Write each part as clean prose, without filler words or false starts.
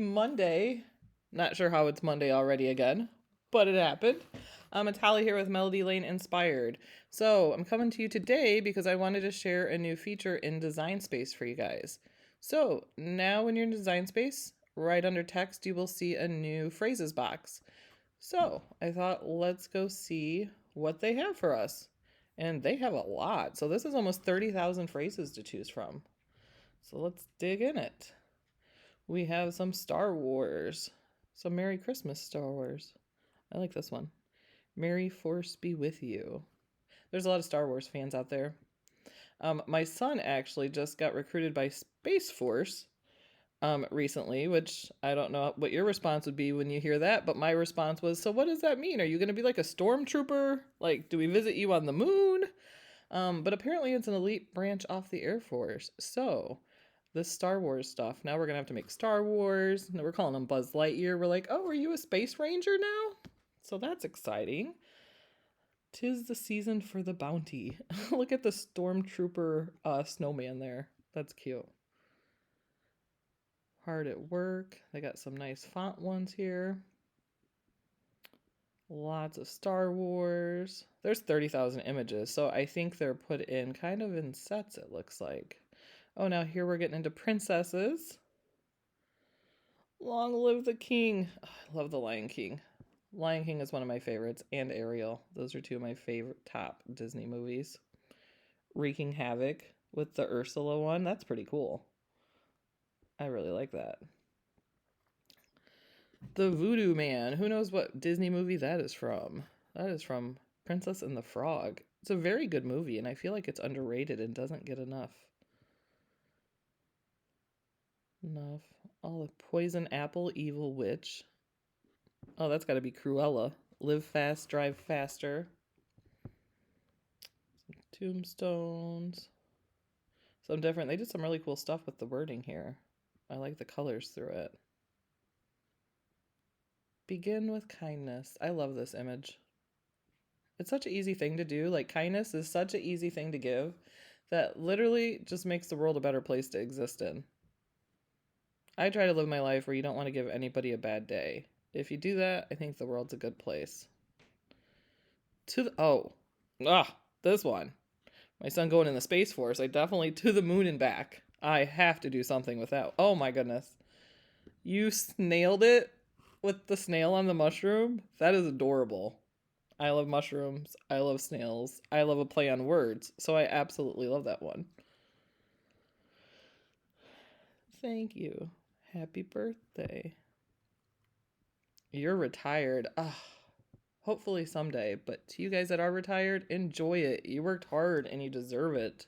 Monday. Not sure how it's Monday already again, but it happened. It's Holly here with Melody Lane Inspired. So I'm coming to you today because I wanted to share a new feature in Design Space for you guys. So now when you're in Design Space, right under text, you will see a new phrases box. So I thought, let's go see what they have for us. And they have a lot. So this is almost 30,000 phrases to choose from. So let's dig in it. We have some Star Wars. Some Merry Christmas Star Wars. I like this one. Merry Force be with you. There's a lot of Star Wars fans out there. My son actually just got recruited by Space Force recently, which I don't know what your response would be when you hear that, but my response was, so what does that mean? Are you going to be like a stormtrooper? Like, do we visit you on the moon? But apparently it's an elite branch off the Air Force. So this Star Wars stuff. Now we're going to have to make Star Wars. Now we're calling them Buzz Lightyear. We're like, oh, are you a space ranger now? So that's exciting. 'Tis the season for the bounty. Look at the stormtrooper snowman there. That's cute. Hard at work. They got some nice font ones here. Lots of Star Wars. There's 30,000 images, so I think they're put in kind of in sets, it looks like. Oh, now here we're getting into princesses. Long live the king. Oh, I love the Lion King. Lion King is one of my favorites, and Ariel. Those are two of my favorite top Disney movies. Wreaking Havoc with the Ursula one. That's pretty cool. I really like that. The Voodoo Man. Who knows what Disney movie that is from? That is from Princess and the Frog. It's a very good movie, and I feel like it's underrated and doesn't get enough. All the Poison Apple, Evil Witch. Oh, that's got to be Cruella. Live fast, drive faster. Some tombstones. Some different. They did some really cool stuff with the wording here. I like the colors through it. Begin with kindness. I love this image. It's such an easy thing to do. Like, kindness is such an easy thing to give that literally just makes the world a better place to exist in. I try to live my life where you don't want to give anybody a bad day. If you do that, I think the world's a good place. This one. My son going in the Space Force. I definitely to the moon and back. I have to do something with that. Oh my goodness. You snailed it with the snail on the mushroom. That is adorable. I love mushrooms. I love snails. I love a play on words. So I absolutely love that one. Thank you. Happy birthday. You're retired. Hopefully someday. But to you guys that are retired, enjoy it. You worked hard and you deserve it.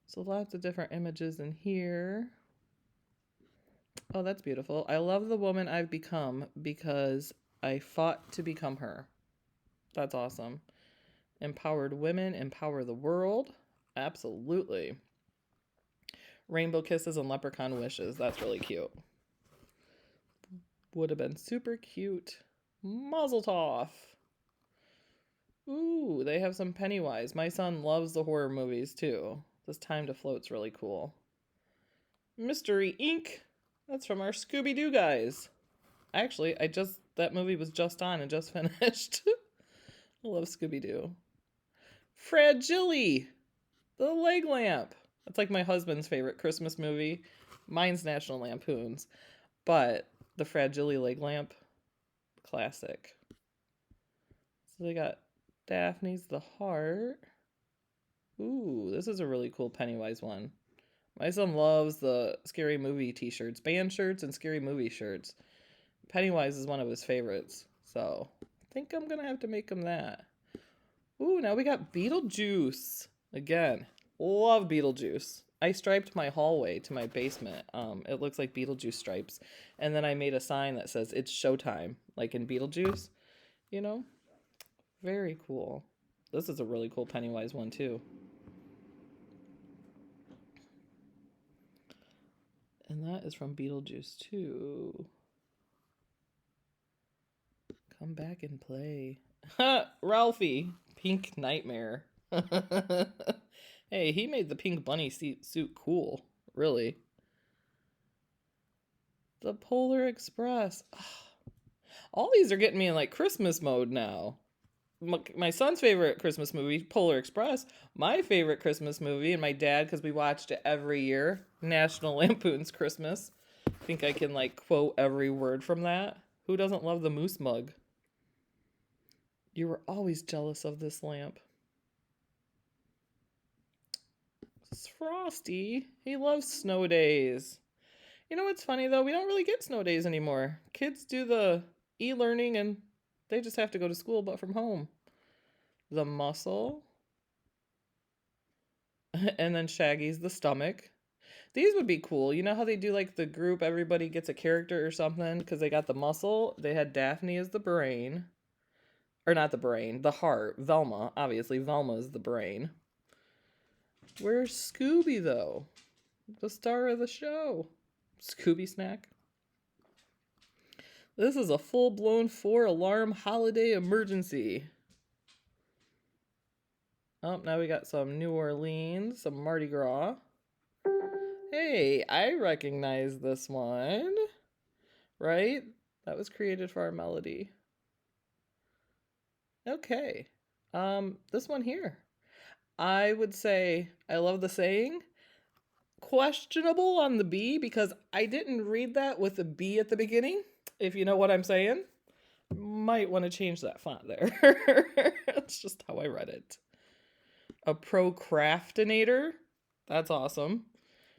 So lots of different images in here. Oh, that's beautiful. I love the woman I've become because I fought to become her. That's awesome. Empowered women, empower the world. Absolutely. Rainbow kisses and leprechaun wishes. That's really cute. Would have been super cute. Mazel tov. Ooh, they have some Pennywise. My son loves the horror movies too. This Time to Float's really cool. Mystery Inc. That's from our Scooby-Doo guys. Actually, that movie was just on and just finished. I love Scooby-Doo. Fragile, the leg lamp. That's like my husband's favorite Christmas movie. Mine's National Lampoon's. But the Fragile leg lamp, classic. So they got Daphne's the heart. Ooh, this is a really cool Pennywise one. My son loves the scary movie t-shirts, band shirts and scary movie shirts. Pennywise is one of his favorites, so I think I'm gonna have to make him that. Ooh, now we got Beetlejuice. Again, love Beetlejuice. I striped my hallway to my basement. It looks like Beetlejuice stripes. And then I made a sign that says, it's showtime, like in Beetlejuice, you know? Very cool. This is a really cool Pennywise one, too. And that is from Beetlejuice, too. Come back and play. Ralphie, Pink Nightmare. Hey, he made the pink bunny suit cool. Really. The Polar Express. All these are getting me in like Christmas mode now. My son's favorite Christmas movie, Polar Express. My favorite Christmas movie, and my dad, because we watched it every year, National Lampoon's Christmas. I think I can like quote every word from that. Who doesn't love the moose mug? You were always jealous of this lamp. It's Frosty. He loves snow days. You know what's funny though? We don't really get snow days anymore. Kids do the e-learning and they just have to go to school but from home. The muscle. And then Shaggy's the stomach. These would be cool. You know how they do like the group, everybody gets a character or something because they got the muscle? They had Daphne as the brain. Or not the brain, the heart. Velma. Obviously, Velma is the brain. Where's Scooby, though? The star of the show. Scooby Snack. This is a full-blown 4-alarm holiday emergency. Oh, now we got some New Orleans, some Mardi Gras. Hey, I recognize this one. Right? That was created for our melody. Okay. This one here. I would say, I love the saying. Questionable on the B because I didn't read that with a B at the beginning, if you know what I'm saying. Might want to change that font there. That's just how I read it. A procrastinator. That's awesome.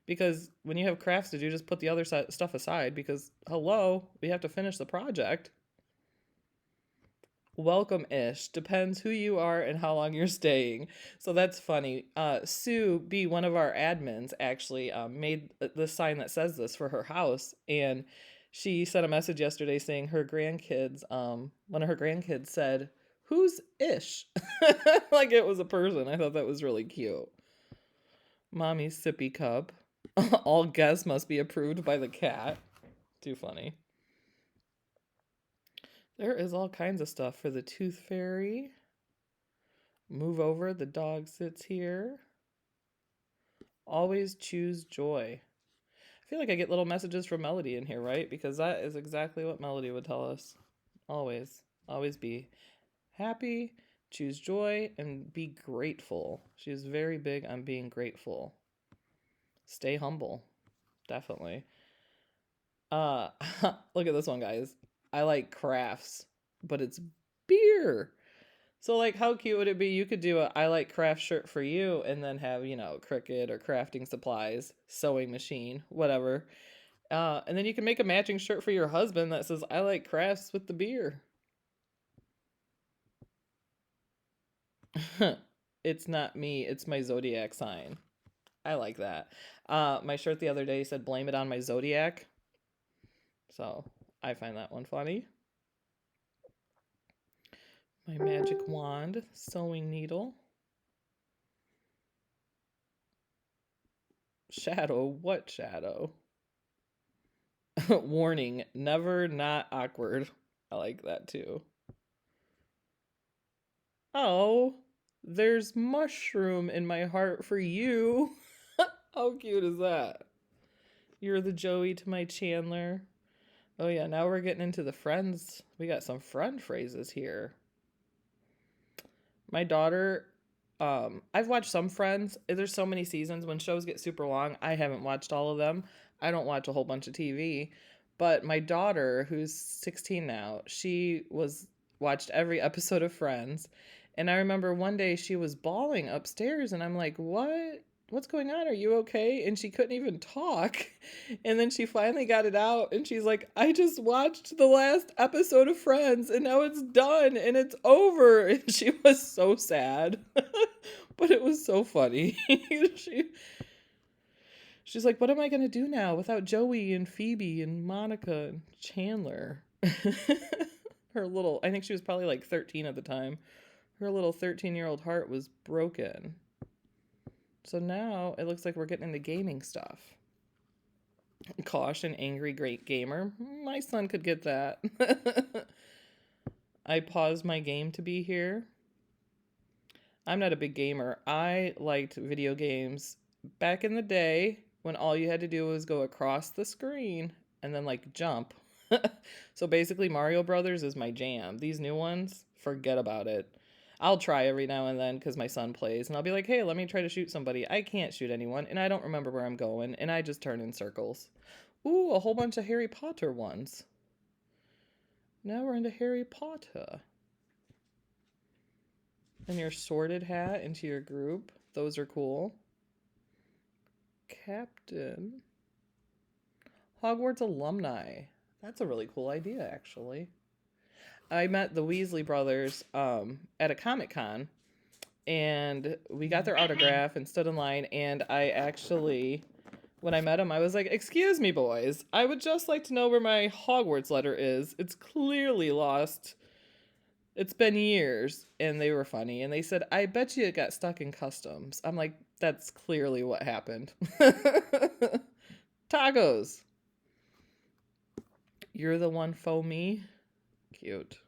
Because when you have crafts to do, just put the other stuff aside because, hello, we have to finish the project. Welcome-ish. Depends who you are and how long you're staying. So that's funny. Sue B, one of our admins, actually made the sign that says this for her house. And she sent a message yesterday saying her grandkids, one of her grandkids said, "Who's ish?" Like it was a person. I thought that was really cute. Mommy's sippy cup. All guests must be approved by the cat. Too funny. There is all kinds of stuff for the Tooth Fairy. Move over, the dog sits here. Always choose joy. I feel like I get little messages from Melody in here, right? Because that is exactly what Melody would tell us. Always. Always be happy, choose joy, and be grateful. She's very big on being grateful. Stay humble. Definitely. Look at this one, guys. I like crafts, but it's beer. So, like, how cute would it be? You could do a I like craft shirt for you and then have, you know, Cricut or crafting supplies, sewing machine, whatever. And then you can make a matching shirt for your husband that says I like crafts with the beer. It's not me, it's my Zodiac sign. I like that. My shirt the other day said blame it on my Zodiac. So, I find that one funny. My magic wand, sewing needle. Shadow, what shadow? Warning, never not awkward. I like that too. Oh, there's mushroom in my heart for you. How cute is that? You're the Joey to my Chandler. Oh yeah, now we're getting into the friends. We got some friend phrases here. My daughter, I've watched some Friends. There's so many seasons. When shows get super long, I haven't watched all of them. I don't watch a whole bunch of TV. But my daughter, who's 16 now, she watched every episode of Friends. And I remember one day she was bawling upstairs, and I'm like, what? What's going on? Are you okay? And she couldn't even talk. And then she finally got it out, and she's like, I just watched the last episode of Friends, and now it's done, and it's over. And she was so sad. But it was so funny. She's like, what am I going to do now without Joey and Phoebe and Monica and Chandler? Her little, I think she was probably like 13 at the time. Her little 13-year-old heart was broken. So now it looks like we're getting into gaming stuff. Caution, angry great gamer. My son could get that. I paused my game to be here. I'm not a big gamer. I liked video games back in the day when all you had to do was go across the screen and then like jump. So basically Mario Brothers is my jam. These new ones, forget about it. I'll try every now and then because my son plays, and I'll be like, hey, let me try to shoot somebody. I can't shoot anyone, and I don't remember where I'm going, and I just turn in circles. Ooh, a whole bunch of Harry Potter ones. Now we're into Harry Potter. And your sorted hat into your group. Those are cool. Captain. Hogwarts alumni. That's a really cool idea, actually. I met the Weasley brothers at a Comic-Con, and we got their autograph and stood in line, and I actually, when I met them, I was like, excuse me, boys, I would just like to know where my Hogwarts letter is. It's clearly lost. It's been years. And they were funny, and they said, I bet you it got stuck in customs. I'm like, that's clearly what happened. Tacos. You're the one faux me. Cute.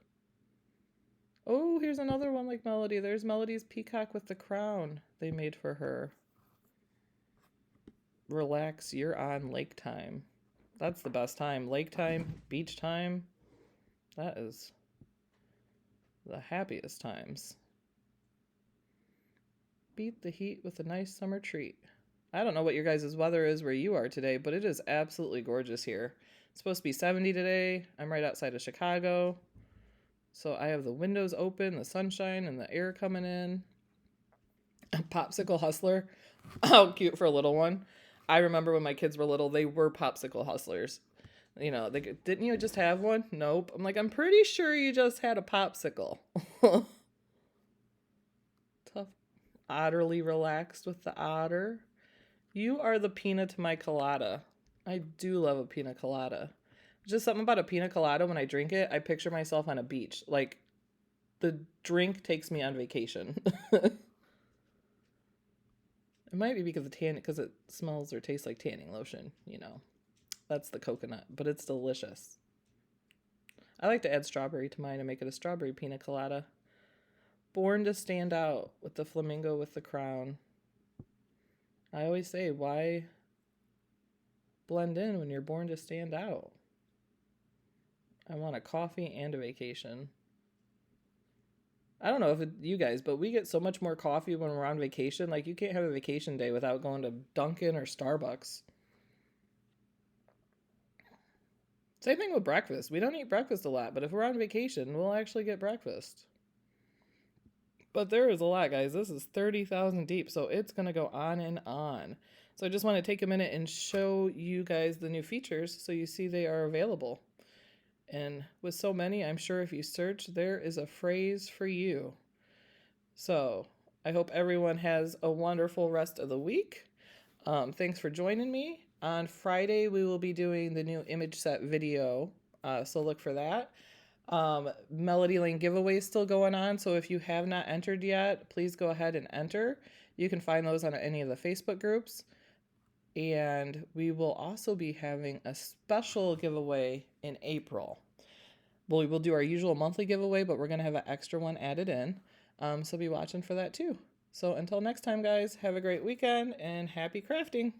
Oh, here's another one like Melody. There's Melody's peacock with the crown they made for her. Relax, you're on lake time. That's the best time. Lake time, beach time. That is the happiest times. Beat the heat with a nice summer treat. I don't know what your guys' weather is where you are today, but it is absolutely gorgeous here. It's supposed to be 70 today. I'm right outside of Chicago. So I have the windows open, the sunshine, and the air coming in. Popsicle hustler. How cute for a little one. I remember when my kids were little, they were popsicle hustlers. You know, didn't you just have one? Nope. I'm like, I'm pretty sure you just had a popsicle. Tough. Otterly relaxed with the otter. You are the Pina to my colada. I do love a Pina Colada. Just something about a Pina Colada, when I drink it, I picture myself on a beach. Like, the drink takes me on vacation. It might be because it smells or tastes like tanning lotion, you know. That's the coconut, but it's delicious. I like to add strawberry to mine and make it a strawberry Pina Colada. Born to stand out with the flamingo with the crown. I always say, why blend in when you're born to stand out? I want a coffee and a vacation. I don't know if you guys, but we get so much more coffee when we're on vacation. Like, you can't have a vacation day without going to Dunkin' or Starbucks. Same thing with breakfast. We don't eat breakfast a lot, but if we're on vacation, we'll actually get breakfast. But there is a lot, guys. This is 30,000 deep, so it's going to go on and on. So I just want to take a minute and show you guys the new features so you see they are available. And with so many, I'm sure if you search, there is a phrase for you. So I hope everyone has a wonderful rest of the week. Thanks for joining me. On Friday, we will be doing the new image set video, so look for that. Melody Lane giveaway is still going on, so if you have not entered yet, please go ahead and enter. You can find those on any of the Facebook groups. And we will also be having a special giveaway in April. Well, we will do our usual monthly giveaway, but we're going to have an extra one added in. So be watching for that too. So until next time, guys, have a great weekend and happy crafting.